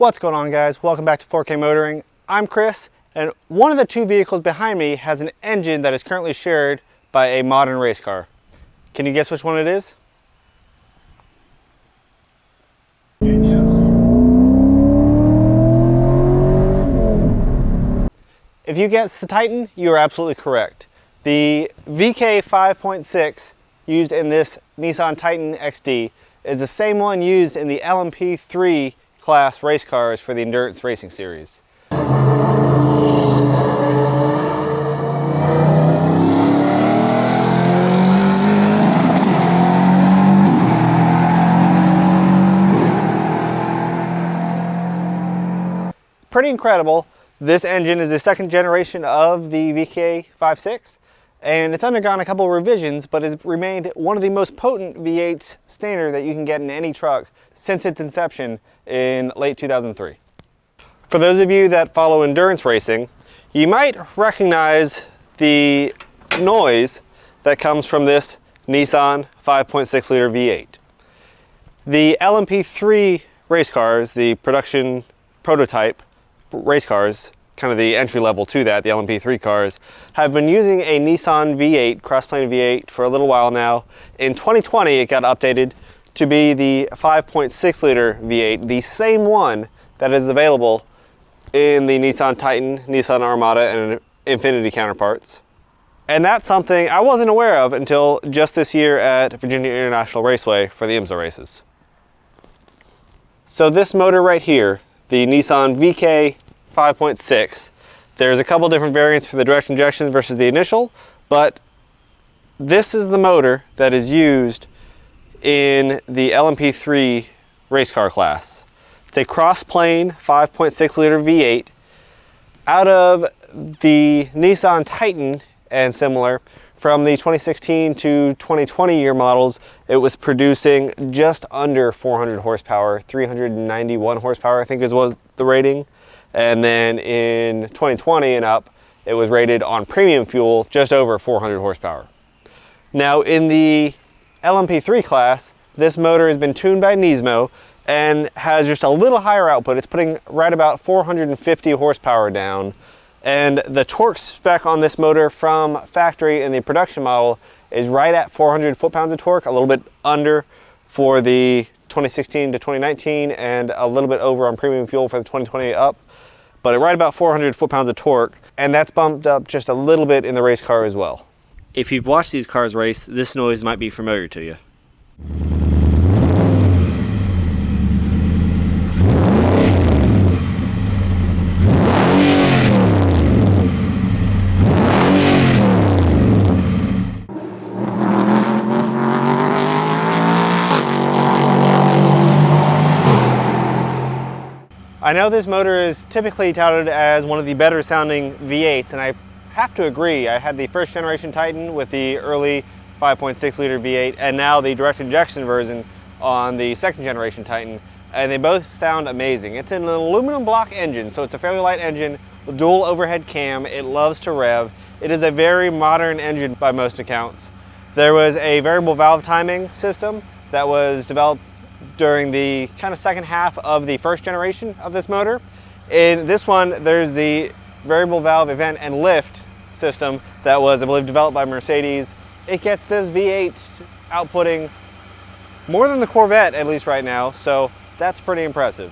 What's going on, guys? Welcome back to 4K Motoring. I'm Chris, and one of the two vehicles behind me has an engine that is currently shared by a modern race car. Can you guess which one it is? If you guessed the Titan, you are absolutely correct. The VK 5.6 used in this Nissan Titan XD is the same one used in the LMP3 class race cars for the endurance racing series. Pretty incredible. This engine is the second generation of the VK 5.6, and it's undergone a couple of revisions, but has remained one of the most potent V8 standard that you can get in any truck since its inception in late 2003. For those of you that follow endurance racing, you might recognize the noise that comes from this Nissan 5.6 liter V8. The LMP3 race cars, the production prototype race cars, kind of the entry level to that, the LMP3 cars, have been using a Nissan V8, cross-plane V8, for a little while now. In 2020, it got updated to be the 5.6 liter V8, the same one that is available in the Nissan Titan, Nissan Armada, and Infiniti counterparts. And that's something I wasn't aware of until just this year at Virginia International Raceway for the IMSA races. So this motor right here, the Nissan VK 5.6, there's a couple different variants for the direct injection versus the initial, but this is the motor that is used in the LMP3 race car class. It's a cross-plane 5.6 liter V8 out of the Nissan Titan and similar. From the 2016 to 2020 year models, it was producing just under 400 horsepower, 391 horsepower I think was the rating. And then in 2020 and up, it was rated on premium fuel just over 400 horsepower. Now in the LMP3 class, this motor has been tuned by Nismo and has just a little higher output. It's putting right about 450 horsepower down. And the torque spec on this motor from factory in the production model is right at 400 foot-pounds of torque, a little bit under for the 2016 to 2019 and a little bit over on premium fuel for the 2020 up, but right about 400 foot-pounds of torque, and that's bumped up just a little bit in the race car as well. If you've watched these cars race, this noise might be familiar to you. I know this motor is typically touted as one of the better sounding V8s, and I have to agree. I had the first generation Titan with the early 5.6 liter V8 and now the direct injection version on the second generation Titan, and they both sound amazing. It's an aluminum block engine, so it's a fairly light engine with dual overhead cam. It loves to rev. It is a very modern engine by most accounts. There was a variable valve timing system that was developed during the kind of second half of the first generation of this motor. In this one, there's the variable valve event and lift system that was, I believe, developed by Mercedes. It gets this V8 outputting more than the Corvette, at least right now, so that's pretty impressive.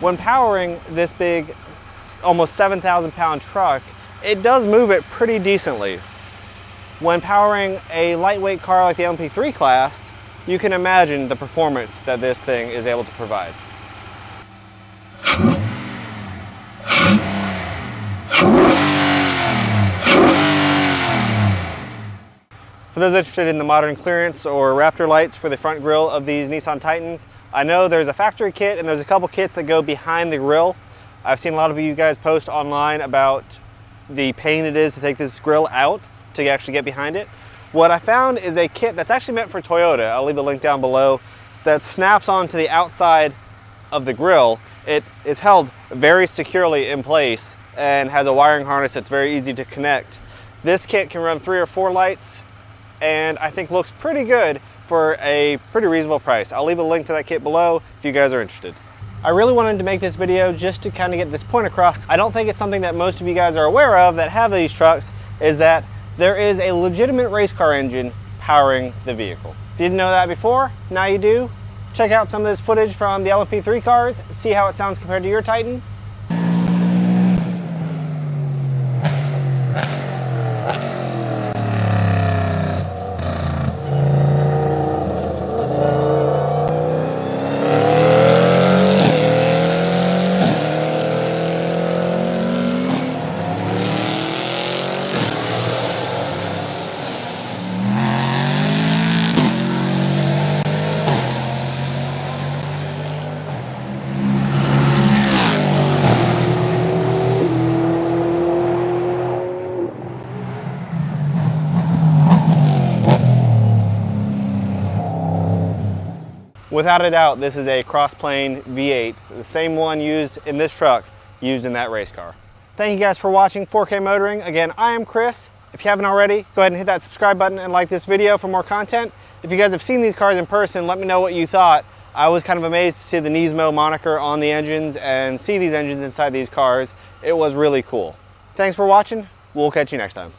When powering this big, almost 7,000 pound truck, it does move it pretty decently. When powering a lightweight car like the LMP3 class, you can imagine the performance that this thing is able to provide. For those interested in the modern clearance or Raptor lights for the front grille of these Nissan Titans, I know there's a factory kit and there's a couple kits that go behind the grille. I've seen a lot of you guys post online about the pain it is to take this grille out to actually get behind it. What I found is a kit that's actually meant for Toyota. I'll leave a link down below, that snaps onto the outside of the grille. It is held very securely in place and has a wiring harness that's very easy to connect. This kit can run 3 or 4 lights and I think looks pretty good for a pretty reasonable price. I'll leave a link to that kit below if you guys are interested. I really wanted to make this video just to kind of get this point across. I don't think it's something that most of you guys are aware of that have these trucks, is that there is a legitimate race car engine powering the vehicle. If you didn't know that before, now you do. Check out some of this footage from the LMP3 cars, see how it sounds compared to your Titan. Without a doubt, this is a cross-plane V8, the same one used in this truck, used in that race car. Thank you guys for watching 4K Motoring. Again, I am Chris. If you haven't already, go ahead and hit that subscribe button and like this video for more content. If you guys have seen these cars in person, let me know what you thought. I was kind of amazed to see the Nismo moniker on the engines and see these engines inside these cars. It was really cool. Thanks for watching. We'll catch you next time.